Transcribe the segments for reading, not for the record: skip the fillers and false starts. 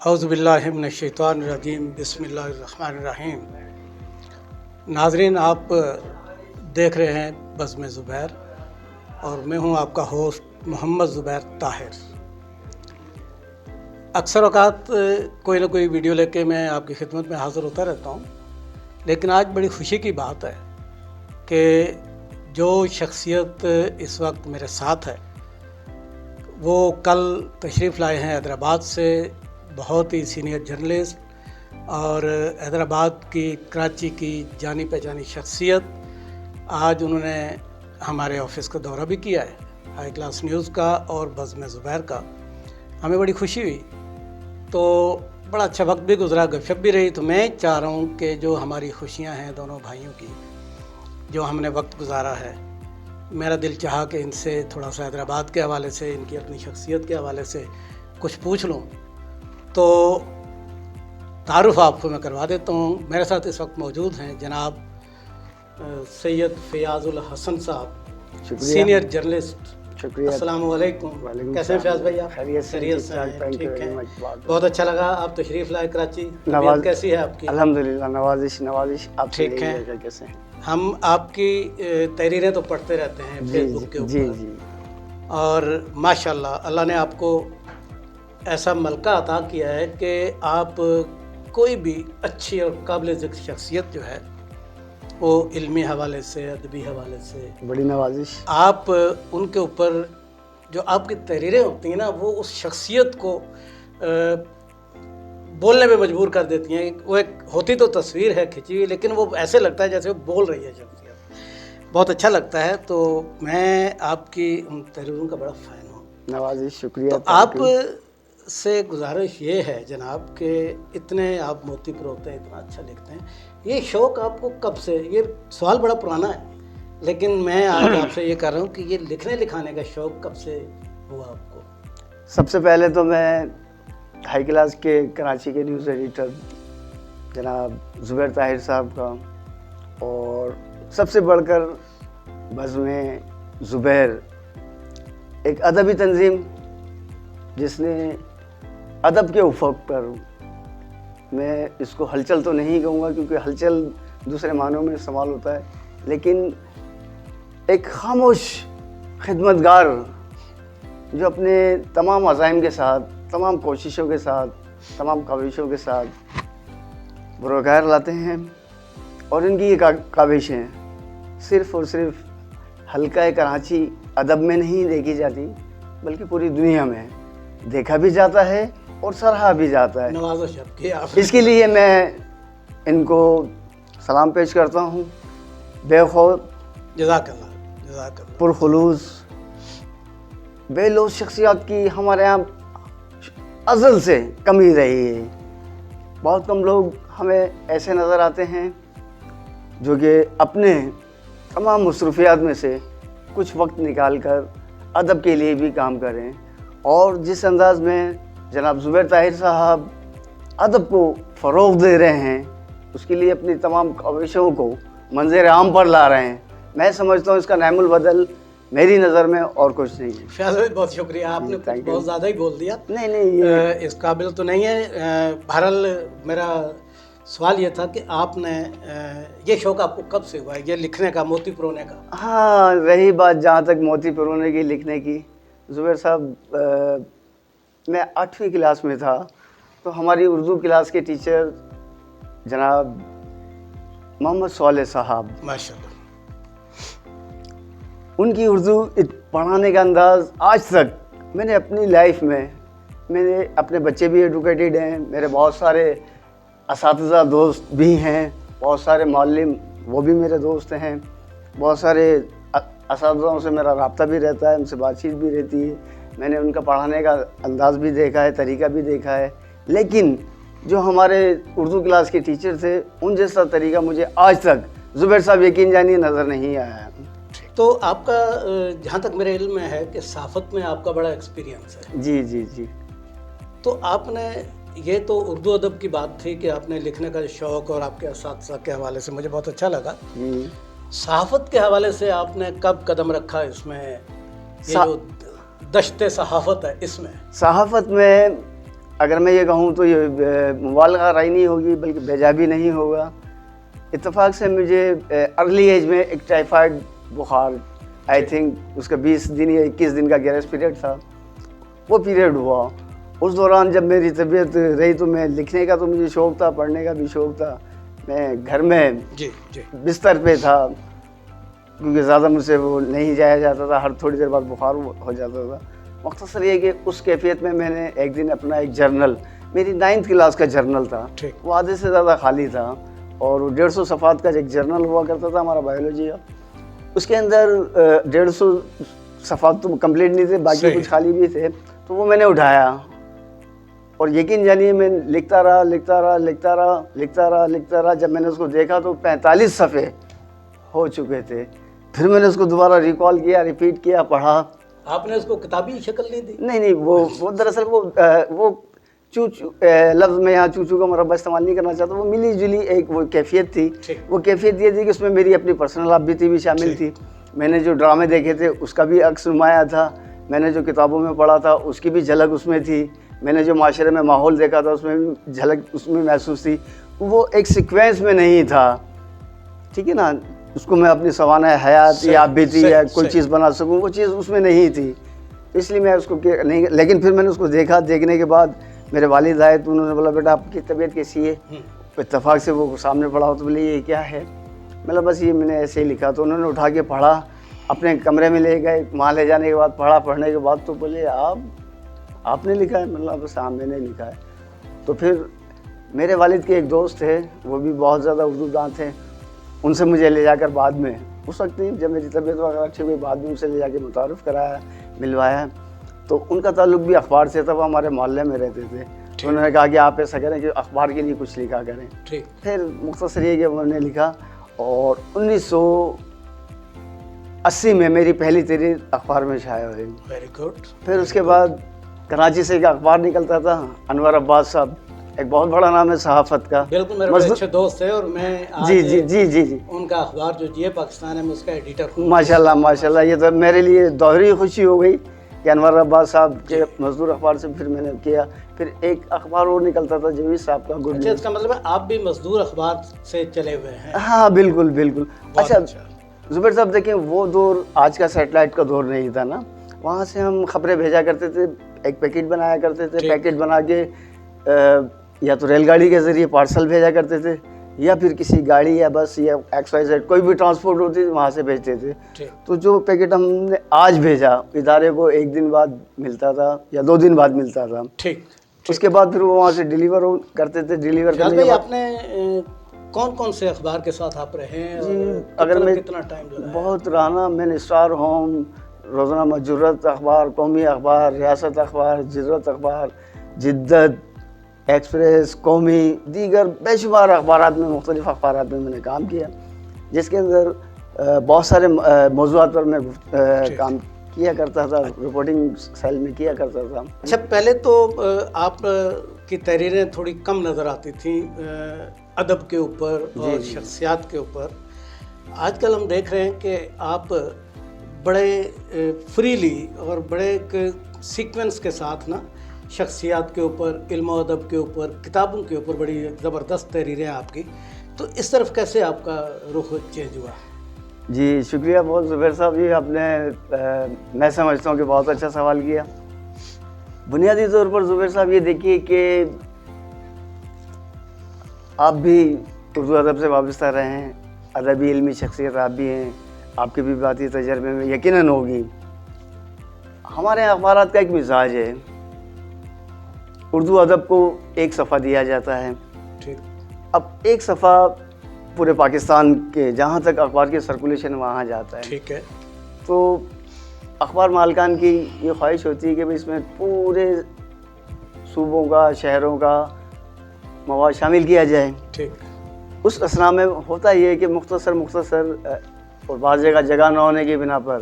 اعوذ باللہ من الشیطان الرجیم، بسم اللہ الرحمن الرحیم۔ ناظرین، آپ دیکھ رہے ہیں بزم زبیر اور میں ہوں آپ کا ہوسٹ محمد زبیر طاہر۔ اکثر اوقات کوئی نہ کوئی ویڈیو لے کے میں آپ کی خدمت میں حاضر ہوتا رہتا ہوں، لیکن آج بڑی خوشی کی بات ہے کہ جو شخصیت اس وقت میرے ساتھ ہے وہ کل تشریف لائے ہیں حیدرآباد سے، بہت ہی سینئر جرنلسٹ اور حیدرآباد کی کراچی کی جانی پہچانی شخصیت۔ آج انہوں نے ہمارے آفس کا دورہ بھی کیا ہے، ہائی کلاس نیوز کا اور بزم زبیر کا۔ ہمیں بڑی خوشی ہوئی، تو بڑا اچھا وقت بھی گزرا، گپ شپ بھی رہی۔ تو میں چاہ رہا ہوں کہ جو ہماری خوشیاں ہیں دونوں بھائیوں کی، جو ہم نے وقت گزارا ہے، میرا دل چاہا کہ ان سے تھوڑا سا حیدرآباد کے حوالے سے، ان کی اپنی شخصیت کے حوالے سے کچھ پوچھ لوں۔ تو تعارف آپ کو میں کروا دیتا ہوں۔ میرے ساتھ اس وقت موجود ہیں جناب سید فیاض الحسن صاحب، سینئر جرنلسٹ۔ شکریہ۔ السلام علیکم، کیسے ہیں فیاض بھائی آپ؟ خیریت سے ہیں؟ ٹھیک ہیں، بہت اچھا لگا آپ تشریف لائے کراچی۔ نواز کیسی ہے آپ کی؟ الحمدللہ، نوازش آپ ٹھیک ہے۔ کیسے ہیں؟ ہم آپ کی تحریریں تو پڑھتے رہتے ہیں فیس بک کے اوپر، جی اور ماشاءاللہ اللہ نے آپ کو ایسا ملکہ عطا کیا ہے کہ آپ کوئی بھی اچھی اور قابل ذکر شخصیت جو ہے وہ علمی حوالے سے، ادبی حوالے سے، بڑی نوازش، آپ ان کے اوپر جو آپ کی تحریریں ہوتی ہیں نا، وہ اس شخصیت کو بولنے میں مجبور کر دیتی ہیں۔ وہ ایک ہوتی تو تصویر ہے کھینچی ہوئی، لیکن وہ ایسے لگتا ہے جیسے وہ بول رہی ہے شخصیت، بہت اچھا لگتا ہے۔ تو میں آپ کی ان تحریروں کا بڑا فین ہوں۔ نوازش، شکریہ۔ تو آپ سے گزارش یہ ہے جناب کہ اتنے آپ موتی پروتے ہیں، اتنا اچھا لکھتے ہیں، یہ شوق آپ کو کب سے؟ یہ سوال بڑا پرانا ہے، لیکن میں آج آپ سے یہ کر رہا ہوں کہ یہ لکھنے لکھانے کا شوق کب سے ہوا آپ کو؟ سب سے پہلے تو میں ہائی کلاس کے کراچی کے نیوز ایڈیٹر جناب زبیر طاہر صاحب کا، اور سب سے بڑھ کر بزم زبیر، ایک ادبی تنظیم جس نے ادب کے افق پر، میں اس کو ہلچل تو نہیں کہوں گا کیونکہ ہلچل دوسرے معنوں میں استعمال ہوتا ہے، لیکن ایک خاموش خدمتگار جو اپنے تمام عزائم کے ساتھ، تمام کوششوں کے ساتھ، تمام کاوشوں کے ساتھ بروکار لاتے ہیں، اور ان کی یہ کاوشیں صرف اور صرف حلقہ کراچی ادب میں نہیں دیکھی جاتی بلکہ پوری دنیا میں دیکھا بھی جاتا ہے اور سراہا بھی جاتا ہے۔ نوازش آپ کی۔ اس کے لیے میں ان کو سلام پیش کرتا ہوں۔ بے خود، جزاک اللہ، جزاک اللہ۔ پرخلوص، بے لوث شخصیات کی ہمارے یہاں ازل سے کمی رہی ہے۔ بہت کم لوگ ہمیں ایسے نظر آتے ہیں جو کہ اپنے تمام مصروفیات میں سے کچھ وقت نکال کر ادب کے لیے بھی کام کریں، اور جس انداز میں جناب زبیر طاہر صاحب ادب کو فروغ دے رہے ہیں، اس کے لیے اپنی تمام کوششوں کو منظر عام پر لا رہے ہیں، میں سمجھتا ہوں اس کا نعم البدل میری نظر میں اور کچھ نہیں ہے۔ فیاض بھائی بہت شکریہ، آپ نے کچھ بہت زیادہ ہی بول دیا۔ نہیں، اس قابل تو نہیں ہے۔ بہرحال میرا سوال یہ تھا کہ آپ نے یہ شوق آپ کو کب سے ہوا ہے، یہ لکھنے کا، موتی پرونے کا؟ ہاں، رہی بات جہاں تک موتی پرونے کی، لکھنے کی، زبیر صاحب، میں 8ویں کلاس میں تھا تو ہماری اردو کلاس کے ٹیچر جناب محمد صالح صاحب، ماشاءاللہ، ان کی اردو پڑھانے کا انداز آج تک میں نے اپنی لائف میں، میں نے اپنے بچے بھی ایڈوکیٹڈ ہیں، میرے بہت سارے اساتذہ دوست بھی ہیں، بہت سارے معلم وہ بھی میرے دوست ہیں، بہت سارے اساتذہوں سے میرا رابطہ بھی رہتا ہے، ان سے بات چیت بھی رہتی ہے، میں نے ان کا پڑھانے کا انداز بھی دیکھا ہے، طریقہ بھی دیکھا ہے، لیکن جو ہمارے اردو کلاس کے ٹیچر تھے ان جیسا طریقہ مجھے آج تک زبیر صاحب یقین جانیے نظر نہیں آیا۔ تو آپ کا جہاں تک میرے علم میں ہے کہ صحافت میں آپ کا بڑا ایکسپیرینس ہے۔ جی، تو آپ نے، یہ تو اردو ادب کی بات تھی کہ آپ نے لکھنے کا شوق اور آپ کے اساتذہ کے حوالے سے مجھے بہت اچھا لگا۔ صحافت کے حوالے سے آپ نے کب قدم رکھا اس میں، یہ جو دشت صحافت ہے اس میں؟ صحافت میں اگر میں یہ کہوں تو یہ مبالغہ رائے نہیں ہوگی بلکہ بیجا بھی نہیں ہوگا. اتفاق سے مجھے ارلی ایج میں ایک ٹائیفائڈ بخار آئی تھنک اس کا 20 دن یا 21 دن کا گیرس پیریڈ تھا, وہ پیریڈ ہوا. اس دوران جب میری طبیعت رہی تو میں لکھنے کا تو مجھے شوق تھا, پڑھنے کا بھی شوق تھا. میں گھر میں بستر پہ تھا کیونکہ زیادہ مجھ سے وہ نہیں جایا جاتا تھا, ہر تھوڑی دیر بعد بخار ہو جاتا تھا. مختصر یہ کہ اس کیفیت میں نے ایک دن اپنا ایک جرنل, میری 9th کلاس کا جرنل تھا, وہ آدھے سے زیادہ خالی تھا اور 150 صفحات کا ایک جرنل ہوا کرتا تھا ہمارا بایولوجی کا. اس کے اندر 150 صفحات تو کمپلیٹ نہیں تھے, باقی کچھ خالی بھی تھے. تو وہ میں نے اٹھایا اور یقین جانیے میں لکھتا رہا. جب میں نے اس کو دیکھا تو 45 صفحے ہو چکے تھے. پھر میں نے اس کو دوبارہ ریکال کیا, ریپیٹ کیا, پڑھا. آپ نے اس کو کتابی شکل نہیں دی؟ نہیں, وہ دراصل وہ چوچو لفظ میں یہاں چوچو کا مربع استعمال نہیں کرنا چاہتا. وہ ملی جلی ایک وہ کیفیت تھی. وہ کیفیت یہ تھی کہ اس میں میری اپنی پرسنل ابیتی بھی شامل تھی. میں نے جو ڈرامے دیکھے تھے اس کا بھی عکس نمایاں تھا. میں نے جو کتابوں میں پڑھا تھا اس کی بھی جھلک اس میں تھی. میں نے جو معاشرے میں ماحول دیکھا تھا اس میں بھی جھلک اس میں محسوس تھی. وہ ایک سیکوینس میں نہیں تھا, ٹھیک ہے نا, اس کو میں اپنی سوانح حیات یا بیتی یا کوئی چیز بنا سکوں, وہ چیز اس میں نہیں تھی. اس لیے میں اس کو نہیں. لیکن پھر میں نے اس کو دیکھا. دیکھنے کے بعد میرے والد آئے تو انہوں نے بولا بیٹا آپ کی طبیعت کیسی ہے؟ اتفاق سے وہ سامنے پڑھا ہو تو بولے یہ کیا ہے؟ میں نے بس یہ میں نے ایسے ہی لکھا. تو انہوں نے اٹھا کے پڑھا, اپنے کمرے میں لے گئے. وہاں لے جانے کے بعد پڑھا. پڑھنے کے بعد تو بولے آپ نے لکھا ہے؟ میں نے بس ہاں میں نے لکھا ہے. تو پھر میرے والد کے ایک دوست تھے, وہ بھی بہت زیادہ اردو داں تھے. ان سے مجھے لے جا کر بعد میں اس وقت نہیں, جب میری طبیعت وغیرہ اچھی ہوئی, بعد میں ان سے لے جا کے متعارف کرایا, ملوایا. تو ان کا تعلق بھی اخبار سے تھا, وہ ہمارے محلے میں رہتے تھے. تو انہوں نے کہا کہ آپ ایسا کریں کہ اخبار کے لیے کچھ لکھا کریں. پھر مختصر یہ کہ انہوں نے لکھا. اور 1980 میں میری پہلی تحریر اخبار میں شائع ہوئی. Very good. پھر اس کے بعد کراچی سے ایک اخبار نکلتا تھا, انور عباس صاحب, ایک بہت بڑا نام ہے صحافت کا. بالکل میرے بڑے اچھے دوست ہیں اور میں جی ان کا اخبار جو جی پاکستان ہے میں اس کا ایڈیٹر ہوں. ماشاء اللہ. یہ تو میرے لیے دوہری خوشی ہو گئی کہ انور عباس صاحب کے مزدور اخبار سے پھر میں نے کیا. پھر ایک اخبار اور نکلتا تھا جوید صاحب کا گڈ نیوز. اس کا مطلب ہے آپ بھی مزدور اخبار سے چلے ہوئے ہیں؟ ہاں بالکل. اچھا زبیر صاحب دیکھیں, وہ دور آج کا سیٹلائٹ کا دور نہیں تھا نا. وہاں سے ہم خبریں بھیجا کرتے تھے, ایک پیکٹ بنایا کرتے تھے. پیکٹ بنا کے یا تو ریل گاڑی کے ذریعے پارسل بھیجا کرتے تھے, یا پھر کسی گاڑی یا بس یا XYZ کوئی بھی ٹرانسپورٹ ہوتی تھی وہاں سے بھیجتے تھے. تو جو پیکٹ ہم نے آج بھیجا ادارے کو 1 دن بعد ملتا تھا یا 2 دن بعد ملتا تھا. اس کے بعد پھر وہ وہاں سے ڈیلیور کرتے تھے. ڈیلیور کرنے کے بعد آپ نے کون سے اخبار کے ساتھ آپ رہے ہیں؟ اگر میں کتنا ٹائم لگا؟ بہت رہنا. میں نے اسٹار ہوم, روزنامہ جرت اخبار, قومی اخبار, ریاست اخبار, جرت اخبار, جدت, ایکسپریس, قومی, دیگر بے شمار اخبارات میں, مختلف اخبارات میں نے کام کیا, جس کے اندر بہت سارے موضوعات پر میں کام کیا کرتا تھا, رپورٹنگ سیل میں کیا کرتا تھا. اچھا, پہلے تو آپ کی تحریریں تھوڑی کم نظر آتی تھیں ادب کے اوپر اور شخصیات کے اوپر. آج کل ہم دیکھ رہے ہیں کہ آپ بڑے فریلی اور بڑے ایک سیکوینس کے ساتھ نا شخصیات کے اوپر, علم و ادب کے اوپر, کتابوں کے اوپر بڑی زبردست تحریریں آپ کی. تو اس طرف کیسے آپ کا رخ چینج ہوا؟ جی شکریہ بہت زبیر صاحب. یہ آپ نے میں سمجھتا ہوں کہ بہت اچھا سوال کیا. بنیادی طور پر زبیر صاحب یہ دیکھیے کہ آپ بھی اردو ادب سے وابستہ رہے ہیں, ادبی علمی شخصیت آپ بھی ہیں, آپ کے بھی ذاتی تجربے میں یقیناً ہوگی. ہمارے اخبارات کا ایک مزاج ہے, اردو ادب کو ایک صفحہ دیا جاتا ہے. اب ایک صفحہ پورے پاکستان کے جہاں تک اخبار کی سرکولیشن وہاں جاتا ہے. ٹھیک ہے. تو اخبار مالکان کی یہ خواہش ہوتی ہے کہ اس میں پورے صوبوں کا, شہروں کا مواد شامل کیا جائے. ٹھیک. اس اسنا میں ہوتا یہ ہے کہ مختصر اور بعض جگہ نہ ہونے کی بنا پر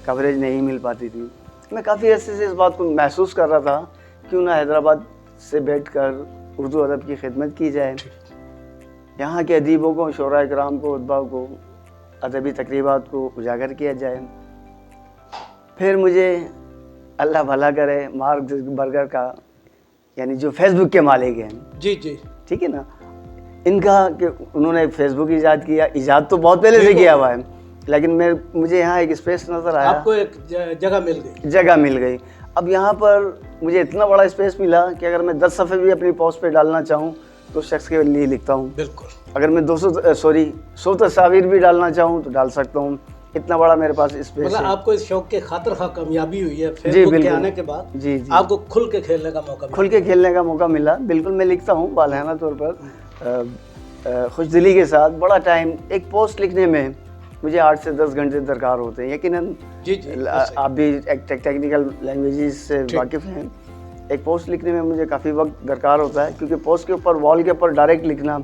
کوریج نہیں مل پاتی تھی. میں کافی عرصے سے اس بات کو محسوس کر رہا تھا, کیوں نہ حیدرآباد سے بیٹھ کر اردو ادب کی خدمت کی جائے, یہاں کے ادیبوں کو, شعراء کرام کو, ادباء کو, ادبی تقریبات کو اجاگر کیا جائے. پھر مجھے اللہ بھلا کرے مارک زکربرگ کا یعنی جو فیس بک کے مالک ہیں. جی جی ٹھیک ہے نا. ان کا کہ انہوں نے فیس بک ایجاد کیا, ایجاد تو بہت پہلے سے کیا ہوا ہے, لیکن مجھے یہاں ایک اسپیس نظر آیا, آپ کو ایک جگہ مل گئی. اب یہاں پر مجھے اتنا بڑا اسپیس ملا کہ اگر میں 10 صفحے بھی اپنی پوسٹ پہ ڈالنا چاہوں تو اس شخص کے لیے لکھتا ہوں. بالکل. اگر میں 100 تصاویر بھی ڈالنا چاہوں تو ڈال سکتا ہوں. اتنا بڑا میرے پاس اسپیس ہے. مطلب آپ کو اس شوق کے خاطر خواہ کامیابی ہوئی ہے فیس بک کے آنے کے بعد. جی جی, آپ کو کھل کے کھیلنے کا موقع ملا. بالکل میں لکھتا ہوں بالہانہ طور پر, خوش دلی کے ساتھ. بڑا ٹائم ایک پوسٹ لکھنے میں مجھے 8 سے 10 گھنٹے درکار ہوتے ہیں یقیناً. جی آپ بھی ٹیکنیکل لینگویجز سے واقف ہیں. ایک پوسٹ لکھنے میں مجھے کافی وقت درکار ہوتا ہے, کیونکہ پوسٹ کے اوپر وال کے اوپر ڈائریکٹ لکھنا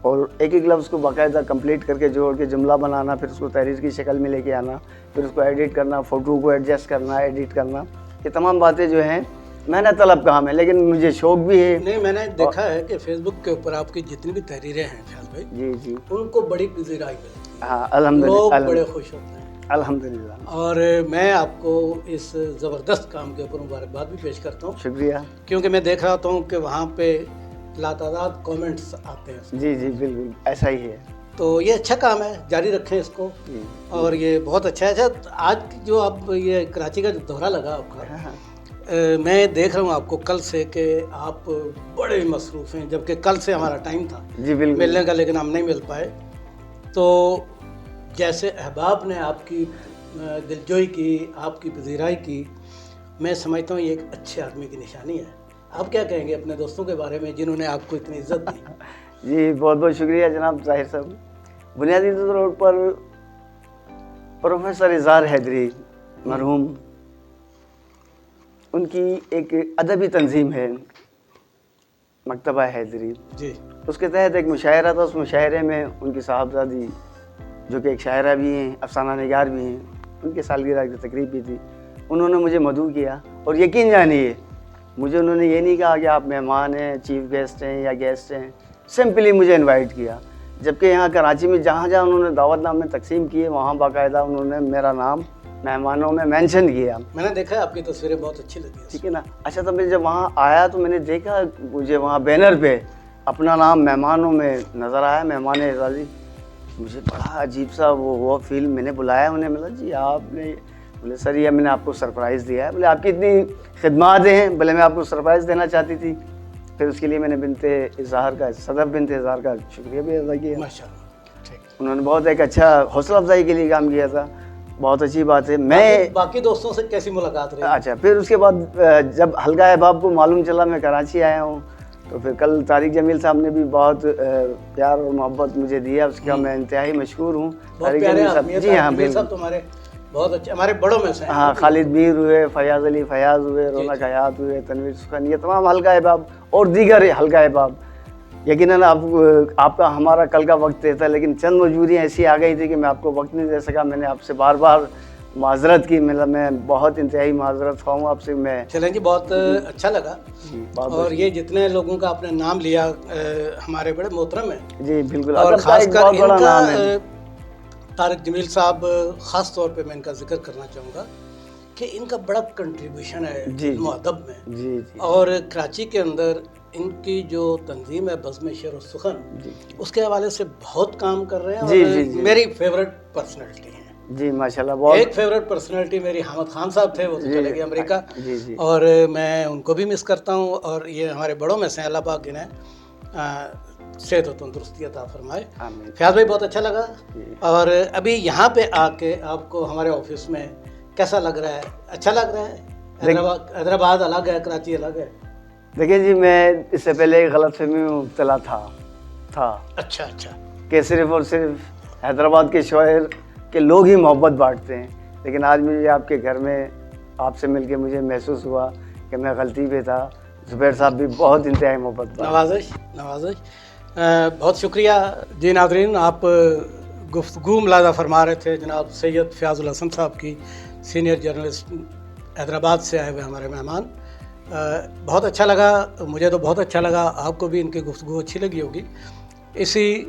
اور ایک ایک لفظ کو باقاعدہ کمپلیٹ کر کے جوڑ کے جملہ بنانا, پھر اس کو تحریر کی شکل میں لے کے آنا, پھر اس کو ایڈٹ کرنا, فوٹو کو ایڈجسٹ کرنا, ایڈٹ کرنا, یہ تمام باتیں جو ہیں محنت طلب کام ہے, لیکن مجھے شوق بھی ہے. نہیں, میں نے دیکھا ہے کہ فیس بک کے اوپر آپ کی جتنی بھی تحریریں ہیں فیاض بھائی, جی جی, ان کو بڑی پذیرائی ملتی ہے. ہاں الحمدللہ, لوگ بڑے خوش ہوتے ہیں الحمدللہ. اور میں آپ کو اس زبردست کام کے اوپر مبارکباد بھی پیش کرتا ہوں. شکریہ. کیونکہ میں دیکھ رہا ہوں کہ وہاں پہ لاتعداد کامنٹس آتے ہیں. جی جی بالکل ایسا ہی ہے. تو یہ اچھا کام ہے, جاری رکھیں اس کو. اور یہ بہت اچھا ہے. اچھا, آج جو آپ یہ کراچی کا جو دورہ لگا آپ کا, میں دیکھ رہا ہوں آپ کو کل سے کہ آپ بڑے مصروف ہیں, جبکہ کل سے ہمارا ٹائم تھا جی بالکل ملنے کا, لیکن ہم نہیں مل پائے. تو جیسے احباب نے آپ کی دلجوئی کی, آپ کی پذیرائی کی, میں سمجھتا ہوں یہ ایک اچھے آدمی کی نشانی ہے. آپ کیا کہیں گے اپنے دوستوں کے بارے میں جنہوں نے آپ کو اتنی عزت دی؟ جی بہت بہت شکریہ جناب طاہر صاحب. بنیادی طور پر پروفیسر اظہار حیدری مرحوم, ان کی ایک ادبی تنظیم ہے مکتبہ حیدری. جی, اس کے تحت ایک مشاعرہ تھا. اس مشاعرے میں ان کی صاحبزادی جو کہ ایک شاعرہ بھی ہیں, افسانہ نگار بھی ہیں, ان کے سالگرہ کی تقریب بھی تھی. انہوں نے مجھے مدعو کیا, اور یقین جانیے مجھے انہوں نے یہ نہیں کہا کہ آپ مہمان ہیں, چیف گیسٹ ہیں یا گیسٹ ہیں, سمپلی مجھے انوائٹ کیا. جبکہ یہاں کراچی میں جہاں جہاں انہوں نے دعوت نامے تقسیم کیے وہاں باقاعدہ انہوں نے میرا نام مہمانوں میں مینشن کیا. میں نے دیکھا آپ کی تصویریں بہت اچھی لگی. ٹھیک ہے نا. اچھا, تو میں جب وہاں آیا تو میں نے دیکھا مجھے وہاں بینر پہ اپنا نام مہمانوں میں نظر آیا, مہمان اعزازی. مجھے بڑا عجیب سا وہ فیل. میں نے بلایا انہیں, ملا جی آپ نے, بولے سر یہ میں نے آپ کو سرپرائز دیا ہے. بولے آپ کی اتنی خدمات ہیں, بولے میں آپ کو سرپرائز دینا چاہتی تھی. پھر اس کے لیے میں نے بنت اظہار کا, صدف بنت اظہار کا شکریہ بھی ادا کیا. انہوں نے بہت ایک اچھا حوصلہ افزائی کے لیے کام کیا تھا. بہت اچھی بات ہے. میں باقی دوستوں سے کیسی ملاقات رہی؟ اچھا, پھر اس کے بعد جب حلقہ احباب کو معلوم چلا میں کراچی آیا ہوں, تو پھر کل طارق جمیل صاحب نے بھی بہت پیار اور محبت مجھے دیا, اس کا میں انتہائی مشکور ہوں. طارق جمیل صاحب, جی ہاں بالکل, تمہارے بہت اچھے, ہمارے بڑوں میں سے ہیں. ہاں, خالد میر ہوئے, فیاض علی فیاض ہوئے, رونق حیات ہوئے, تنویر سخن, یہ تمام حلقہ احباب اور دیگر حلقہ احباب. یقیناً آپ کا ہمارا کل کا وقت طے تھا, لیکن چند مجبوریاں ایسی آ گئی تھی کہ میں آپ کو وقت نہیں دے سکا. میں نے آپ سے بار بار معذرت کی, مطلب میں بہت انتہائی معذرت خواہ ہوں آپ سے. میں چلیں جی, بہت اچھا لگا. اور یہ جتنے لوگوں کا آپ نے نام لیا ہمارے بڑے محترم ہیں. جی بالکل, اور خاص کر بہت بڑا نام ہے طارق جمیل صاحب. خاص طور پہ میں ان کا ذکر کرنا چاہوں گا کہ ان کا بڑا کنٹریبیوشن ہے علم و ادب میں. جی, اور کراچی کے اندر ان کی جو تنظیم ہے بزم شعر و سخن, اس کے حوالے سے بہت کام کر رہے ہیں. اور میری فیوریٹ پرسنالٹی ہیں. جی ماشاءاللہ. بہت ایک فیوریٹ پرسنالٹی میری حامد خان صاحب تھے, وہ تو چلے گئے امریکہ. اور میں ان کو بھی مس کرتا ہوں. اور یہ ہمارے بڑوں میں سے اللہ پاک انہیں صحت و تندرستی عطا فرمائے. فیاض بھائی بہت اچھا لگا. اور ابھی یہاں پہ آ کے آپ کو ہمارے آفس میں کیسا لگ رہا ہے؟ اچھا لگ رہا ہے؟ حیدرآباد الگ ہے, کراچی الگ ہے. دیکھیں جی, میں اس سے پہلے ایک غلط فہمی میں مبتلا تھا. اچھا, کہ صرف اور صرف حیدرآباد کے شاعر کے لوگ ہی محبت بانٹتے ہیں. لیکن آج مجھے آپ کے گھر میں آپ سے مل کے مجھے محسوس ہوا کہ میں غلطی پہ تھا. زبیر صاحب بھی بہت انتہائی محبت. نوازش. بہت شکریہ. جی ناظرین, آپ گفتگو ملاحظہ فرما رہے تھے جناب سید فیاض الحسن صاحب کی, سینئر جرنلسٹ حیدرآباد سے آئے ہوئے ہمارے مہمان. بہت اچھا لگا, مجھے تو بہت اچھا لگا, آپ کو بھی ان کی گفتگو اچھی لگی ہوگی. اسی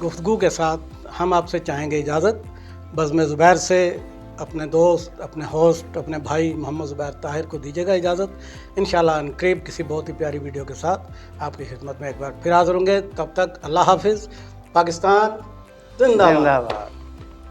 گفتگو کے ساتھ ہم آپ سے چاہیں گے اجازت. بزم زبیر سے اپنے دوست، اپنے ہوسٹ، اپنے بھائی محمد زبیر طاہر کو دیجیے گا اجازت. انشاءاللہ ان قریب کسی بہت ہی پیاری ویڈیو کے ساتھ آپ کی خدمت میں ایک بار پھر حاضر ہوں گے. تب تک اللہ حافظ. پاکستان زندہ باد.